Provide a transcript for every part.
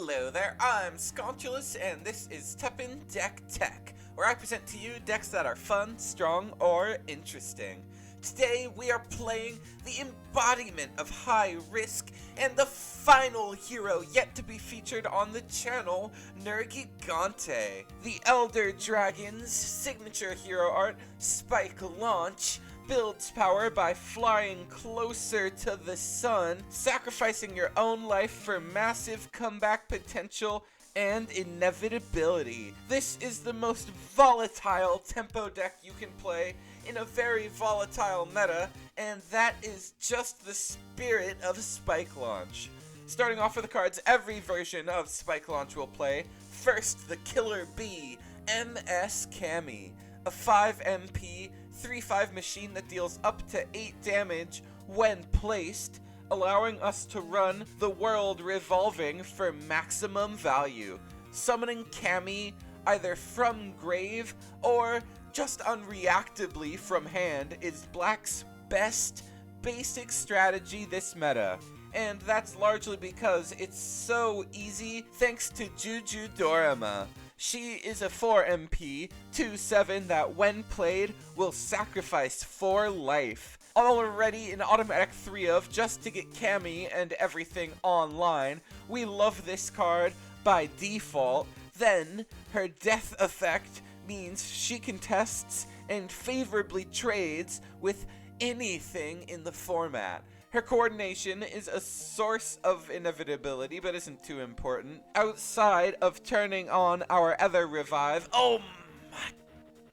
Hello there, I'm Sconchulus, and this is TEPPEN Deck Teck, where I present to you decks that are fun, strong, or interesting. Today we are playing the embodiment of high risk and the final hero yet to be featured on the channel, Nergigante. The Elder Dragon's signature hero art, Spike Launch, builds power by flying closer to the sun, sacrificing your own life for massive comeback potential and inevitability. This is the most volatile tempo deck you can play in a very volatile meta, and that is just the spirit of Spike Launch. Starting off with the cards every version of Spike Launch will play. First, the Killer Bee, MS Cammy, a 5 MP 3/5 machine that deals up to 8 damage when placed, allowing us to run the world revolving for maximum value. Summoning Cammy either from grave or just unreactably from hand is Black's best basic strategy this meta. And that's largely because it's so easy thanks to Juju Dorama. She is a 4 MP, 2/7 that when played will sacrifice 4 life. Already an automatic 3 of just to get Cammy and everything online. We love this card by default. Then her death effect means she contests and favorably trades with anything in the format. Her coordination is a source of inevitability, but isn't too important. Outside of turning on our other revive, oh my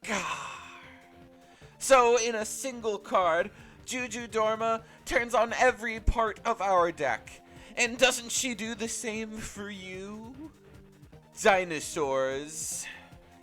god. So in a single card, Juju Dorma turns on every part of our deck. And doesn't she do the same for you? Dinosaurs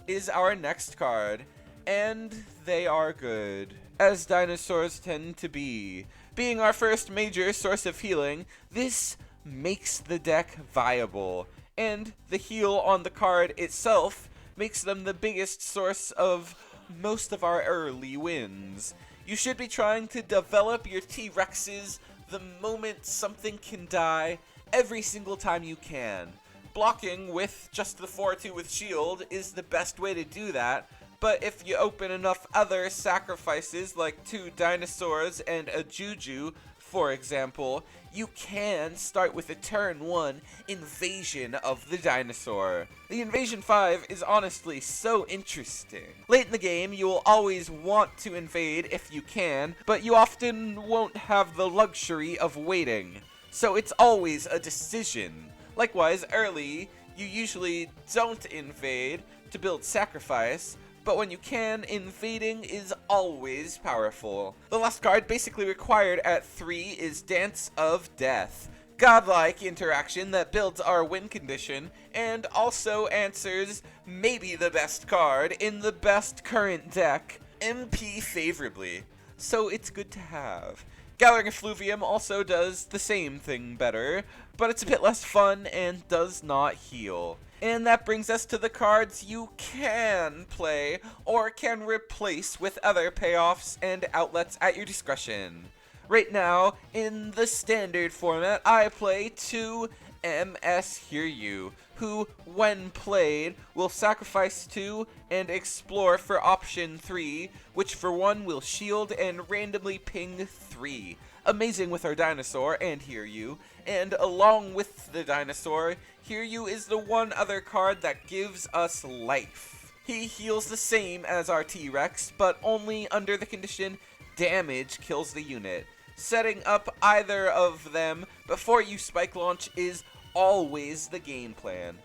is our next card, and they are good, as dinosaurs tend to be. Being our first major source of healing, this makes the deck viable, and the heal on the card itself makes them the biggest source of most of our early wins. You should be trying to develop your T-Rexes the moment something can die every single time you can. Blocking with just the 4/2 with shield is the best way to do that, but if you open enough other sacrifices like 2 dinosaurs and a Juju, for example, you can start with a turn 1 invasion of the dinosaur. The Invasion 5 is honestly so interesting. Late in the game, you will always want to invade if you can, but you often won't have the luxury of waiting, so it's always a decision. Likewise, early, you usually don't invade to build sacrifice, but when you can, invading is always powerful. The last card basically required at 3 is Dance of Death. Godlike interaction that builds our win condition, and also answers maybe the best card in the best current deck, MP favorably. So it's good to have. Gathering Effluvium also does the same thing better, but it's a bit less fun and does not heal. And that brings us to the cards you can play or can replace with other payoffs and outlets at your discretion. Right now, in the standard format, I play 2 MS Hear You, who, when played, will sacrifice 2 and explore for option 3, which for 1 will shield and randomly ping 3. Amazing with our dinosaur and Hear You, and along with the dinosaur, Hear You is the one other card that gives us life. He heals the same as our T-Rex, but only under the condition damage kills the unit. Setting up either of them before you Spike Launch is always the game plan.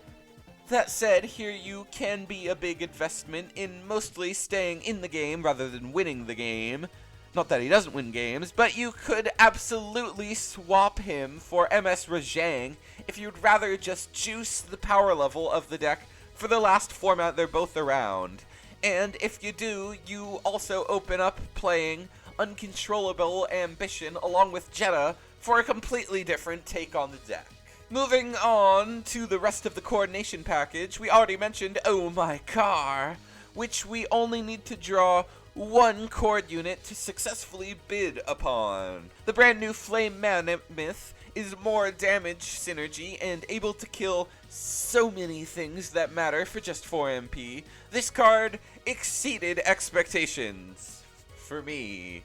That said, Hear You can be a big investment in mostly staying in the game rather than winning the game. Not that he doesn't win games, but you could absolutely swap him for MS Rajang if you'd rather just juice the power level of the deck for the last format they're both around. And if you do, you also open up playing Uncontrollable Ambition along with Jetta for a completely different take on the deck. Moving on to the rest of the coordination package, we already mentioned Oh My Car, which we only need to draw 1 chord unit to successfully bid upon. The brand new Flame Mammoth is more damage synergy and able to kill so many things that matter for just 4 MP. This card exceeded expectations for me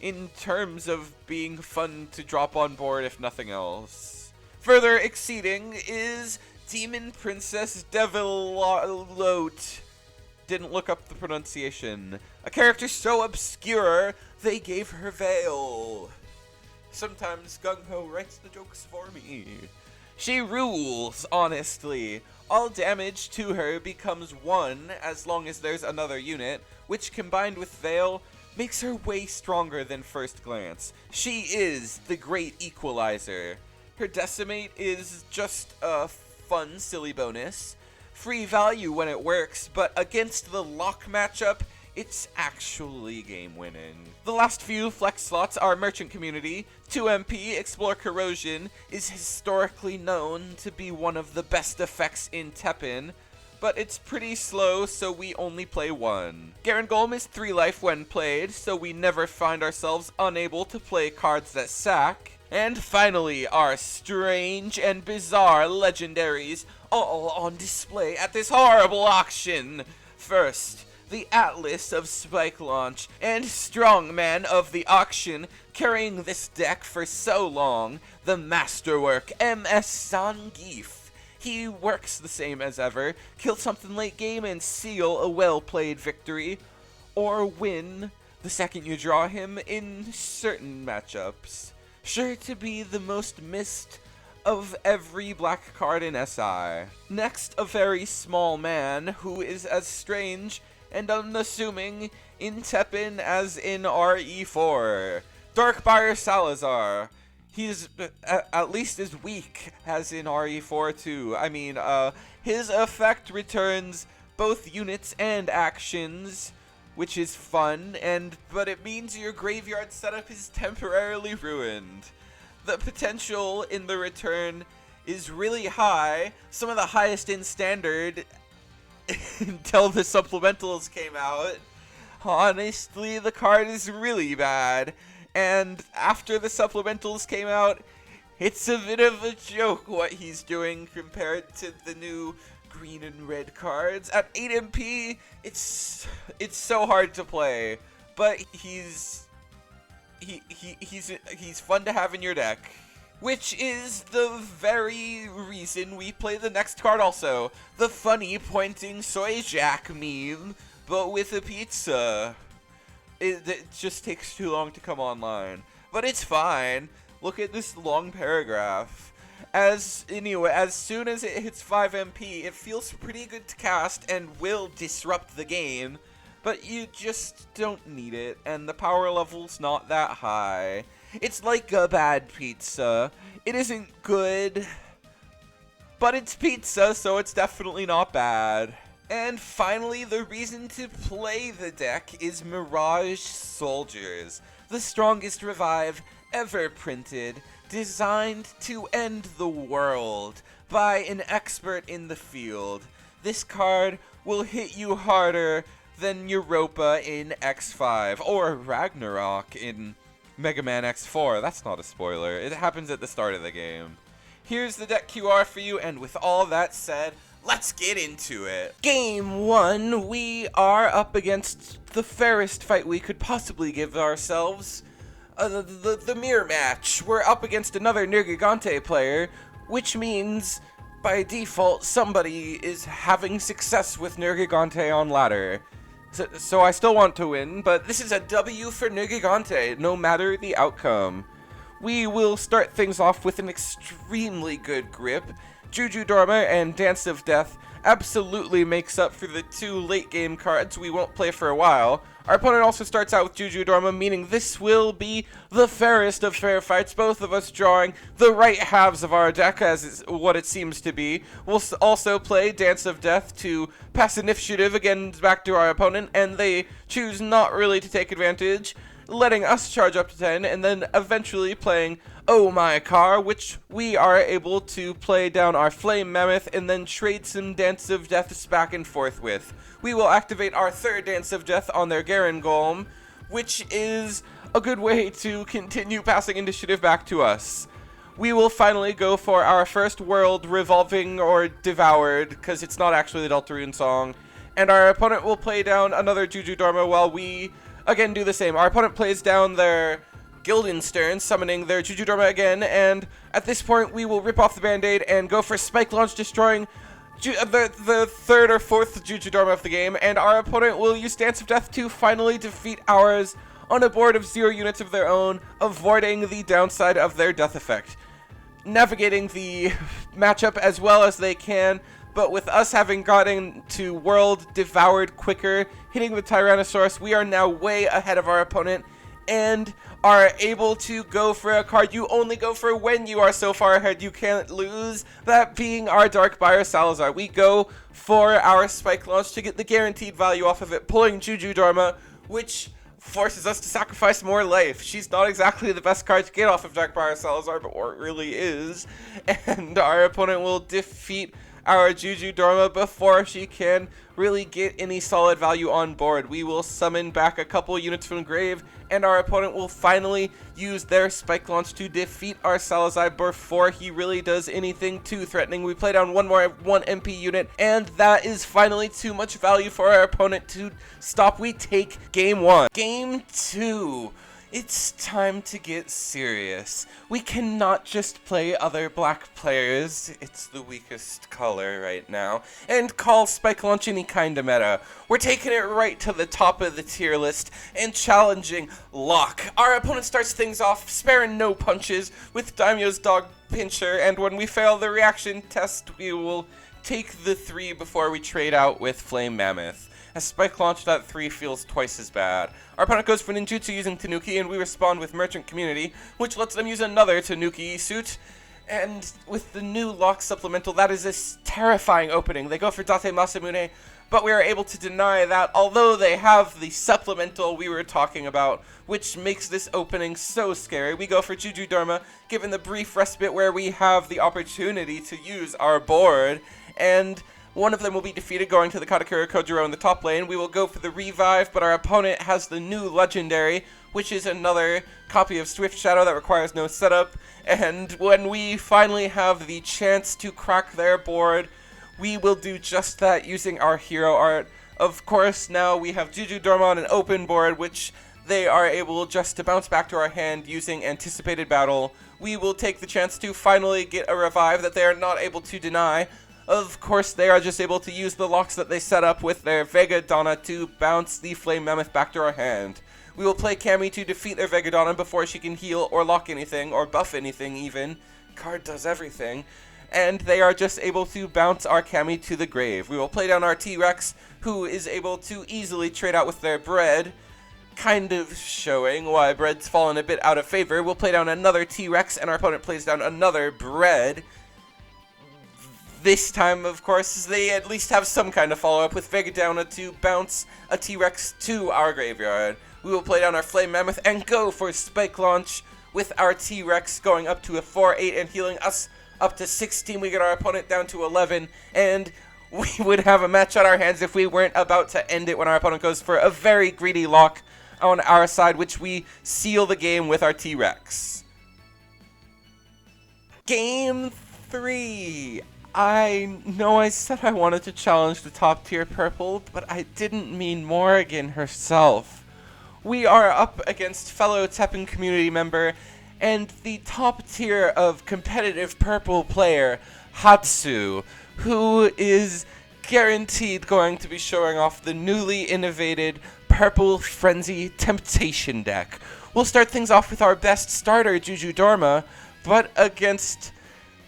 in terms of being fun to drop on board if nothing else. Further exceeding is Demon Princess Devilote. Didn't look up the pronunciation. A character so obscure, they gave her veil. Sometimes Gung-Ho writes the jokes for me. She rules, honestly. All damage to her becomes 1 as long as there's another unit, which combined with Veil makes her way stronger than first glance. She is the great equalizer. Her Decimate is just a fun, silly bonus. Free value when it works, but against the lock matchup, it's actually game-winning. The last few flex slots are Merchant Community. 2 MP, Explore Corrosion, is historically known to be one of the best effects in TEPPEN, but it's pretty slow, so we only play 1. Garen Golem is 3 life when played, so we never find ourselves unable to play cards that sack. And finally, our strange and bizarre legendaries, all on display at this horrible auction. First, the Atlas of Spike Launch, and strongman of the auction, carrying this deck for so long, the Masterwork MS Zangief. He works the same as ever, kill something late game and seal a well-played victory, or win the second you draw him in certain matchups. Sure to be the most missed of every black card in SI. Next, a very small man who is as strange and unassuming in TEPPEN as in RE4. Darkbuyer Salazar. He's at least as weak as in RE4 too. I mean, his effect returns both units and actions, which is fun, but it means your graveyard setup is temporarily ruined. The potential in the return is really high, some of the highest in Standard until the supplementals came out. Honestly, the card is really bad, and after the supplementals came out, it's a bit of a joke what he's doing compared to the new green and red cards. At 8 MP, it's so hard to play, but he's fun to have in your deck. Which is the very reason we play the next card also. The funny pointing soy jack meme, but with a pizza. It just takes too long to come online. But it's fine. Look at this long paragraph. As soon as it hits 5 MP, it feels pretty good to cast and will disrupt the game, but you just don't need it, and the power level's not that high. It's like a bad pizza. It isn't good, but it's pizza, so it's definitely not bad. And finally, the reason to play the deck is Mirage Soldiers, the strongest revive ever printed, designed to end the world by an expert in the field. This card will hit you harder than Europa in X5, or Ragnarok in Mega Man X4. That's not a spoiler. It happens at the start of the game. Here's the deck QR for you, and with all that said, let's get into it. Game 1, we are up against the fairest fight we could possibly give ourselves. The mirror match. We're up against another Nergigante player, which means, by default, somebody is having success with Nergigante on ladder. So I still want to win, but this is a W for Nergigante, no matter the outcome. We will start things off with an extremely good grip. Juju Dorma and Dance of Death absolutely makes up for the 2 late game cards we won't play for a while. Our opponent also starts out with Juju Dorma, meaning this will be the fairest of fair fights, both of us drawing the right halves of our deck as is what it seems to be. We'll also play Dance of Death to pass initiative again back to our opponent, and they choose not really to take advantage, letting us charge up to 10, and then eventually playing Oh My Car, which we are able to play down our Flame Mammoth and then trade some Dance of Deaths back and forth with. We will activate our 3rd Dance of Death on their Garen Golem, which is a good way to continue passing initiative back to us. we will finally go for our first world revolving or devoured, because it's not actually the Deltarune song. And our opponent will play down another Juju Dharma while we, again, do the same. Our opponent plays down their Guildenstern, summoning their Juju Dharma again, and at this point we will rip off the Band-Aid and go for Spike Launch, destroying the third or fourth Juju Dharma of the game, and our opponent will use Dance of Death to finally defeat ours on a board of 0 units of their own, avoiding the downside of their death effect. Navigating the matchup as well as they can, but with us having gotten to World Devoured quicker, hitting the Tyrannosaurus, we are now way ahead of our opponent, and are able to go for a card you only go for when you are so far ahead you can't lose, that being our Dark Buyer Salazar. We go for our Spike Launch to get the guaranteed value off of it, pulling Juju Dharma, which forces us to sacrifice more life. She's not exactly the best card to get off of Dark Buyer Salazar, but it really is, and our opponent will defeat our Juju Dharma before she can really get any solid value on board. We will summon back a couple units from the grave, and our opponent will finally use their Spike Launch to defeat our Salazar before he really does anything too threatening. We play down one MP unit, and that is finally too much value for our opponent to stop. We take game 1. Game 2. It's time to get serious. We cannot just play other black players, it's the weakest color right now, and call Spike Launch any kind of meta. We're taking it right to the top of the tier list and challenging Lock. Our opponent starts things off sparing no punches with Daimyo's Dog Pincher, and when we fail the reaction test, we will take the 3 before we trade out with Flame Mammoth. As Spike Launch, that 3 feels twice as bad. Our opponent goes for Ninjutsu using Tanuki, and we respond with Merchant Community, which lets them use another Tanuki suit. And with the new Lock supplemental, that is a terrifying opening. They go for Date Masamune, but we are able to deny that, although they have the supplemental we were talking about, which makes this opening so scary. We go for Juju Dharma, given the brief respite where we have the opportunity to use our board, and one of them will be defeated, going to the Katakura Kojiro in the top lane. We will go for the revive, but our opponent has the new legendary, which is another copy of Swift Shadow that requires no setup. And when we finally have the chance to crack their board, we will do just that using our hero art. Of course, now we have Juju Dharma on an open board, which they are able just to bounce back to our hand using Anticipated Battle. We will take the chance to finally get a revive that they are not able to deny. Of course, they are just able to use the locks that they set up with their Vega Donna to bounce the Flame Mammoth back to our hand. We will play Cammy to defeat their Vega Donna before she can heal or lock anything, or buff anything even. Card does everything. And they are just able to bounce our Cammy to the grave. We will play down our T-Rex, who is able to easily trade out with their Bread, kind of showing why Bread's fallen a bit out of favor. We'll play down another T-Rex, and our opponent plays down another Bread. This time, of course, they at least have some kind of follow-up with Vegadowna to bounce a T-Rex to our graveyard. We will play down our Flame Mammoth and go for Spike Launch with our T-Rex going up to a 4-8 and healing us up to 16. We get our opponent down to 11, and we would have a match on our hands if we weren't about to end it when our opponent goes for a very greedy lock on our side, which we seal the game with our T-Rex. Game 3. I know I said I wanted to challenge the top tier purple, but I didn't mean Morrigan herself. We are up against fellow TEPPEN community member and the top tier of competitive purple player, Hatsu, who is guaranteed going to be showing off the newly innovated Purple Frenzy Temptation deck. We'll start things off with our best starter, Juju Dharma, but against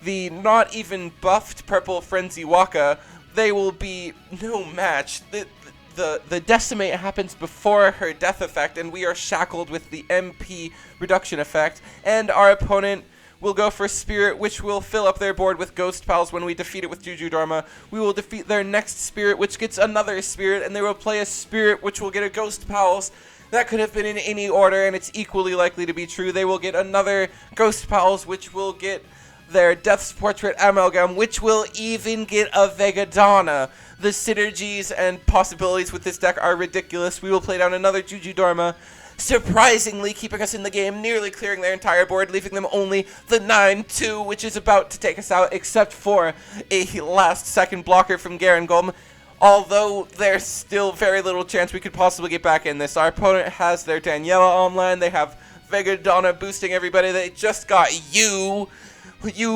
the not even buffed Purple Frenzy Waka, they will be no match. The Decimate happens before her death effect, and we are shackled with the MP reduction effect, and our opponent will go for Spirit, which will fill up their board with Ghost Pals when we defeat it with Juju Dharma. We will defeat their next Spirit, which gets another Spirit, and they will play a Spirit, which will get a Ghost Pals. That could have been in any order, and it's equally likely to be true. They will get another Ghost Pals, which will get their Death's Portrait Amalgam, which will even get a Vegadonna. The synergies and possibilities with this deck are ridiculous. We will play down another Juju Dharma. surprisingly keeping us in the game, nearly clearing their entire board, leaving them only the 9-2, which is about to take us out, except for a last-second blocker from Garangolm. Although there's still very little chance we could possibly get back in this. Our opponent has their Daniela online, they have Vegadonna boosting everybody, they just got you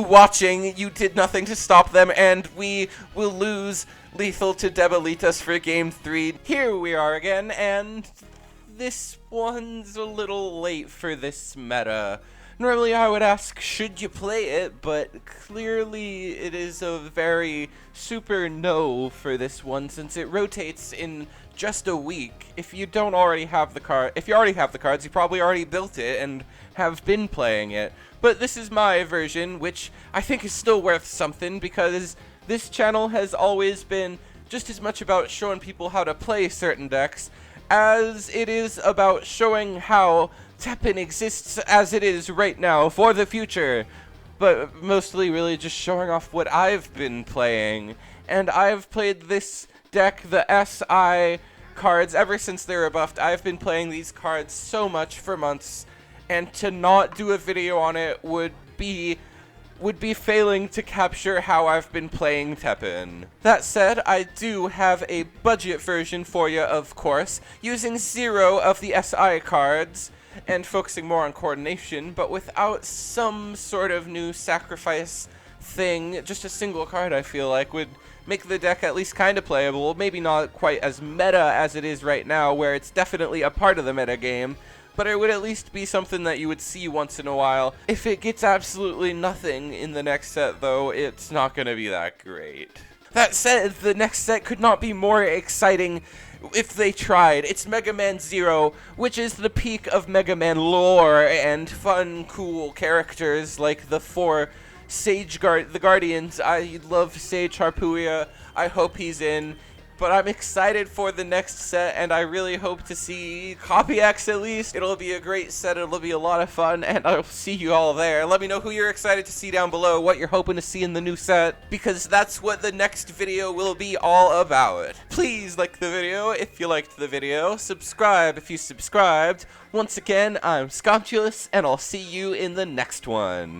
watching, you did nothing to stop them, and we will lose lethal to Debalitas for game 3. Here we are again, and this one's a little late for this meta. Normally I would ask, should you play it, but clearly it is a very super no for this one since it rotates in just a week. If you don't already have the card, if you already have the cards, you probably already built it and have been playing it. But this is my version, which I think is still worth something because this channel has always been just as much about showing people how to play certain decks as it is about showing how TEPPEN exists as it is right now for the future, but mostly really just showing off what I've been playing. And I've played this deck, the SI cards, ever since they were buffed. I've been playing these cards so much for months, and to not do a video on it would be failing to capture how I've been playing TEPPEN. That said, I do have a budget version for you, of course, using 0 of the SI cards, and focusing more on coordination, but without some sort of new sacrifice thing. Just a single card, I feel like, would make the deck at least kind of playable. Maybe not quite as meta as it is right now, where it's definitely a part of the meta game, but it would at least be something that you would see once in a while. If it gets absolutely nothing in the next set, though, it's not going to be that great. That said, the next set could not be more exciting if they tried. It's Mega Man 0, which is the peak of Mega Man lore and fun, cool characters like the 4 the Guardians. I love Sage Harpooia. I hope he's in. But I'm excited for the next set, and I really hope to see Copy X at least. It'll be a great set, it'll be a lot of fun, and I'll see you all there. Let me know who you're excited to see down below, what you're hoping to see in the new set, because that's what the next video will be all about. Please like the video if you liked the video, subscribe if you subscribed. Once again, I'm Scomtulous, and I'll see you in the next one.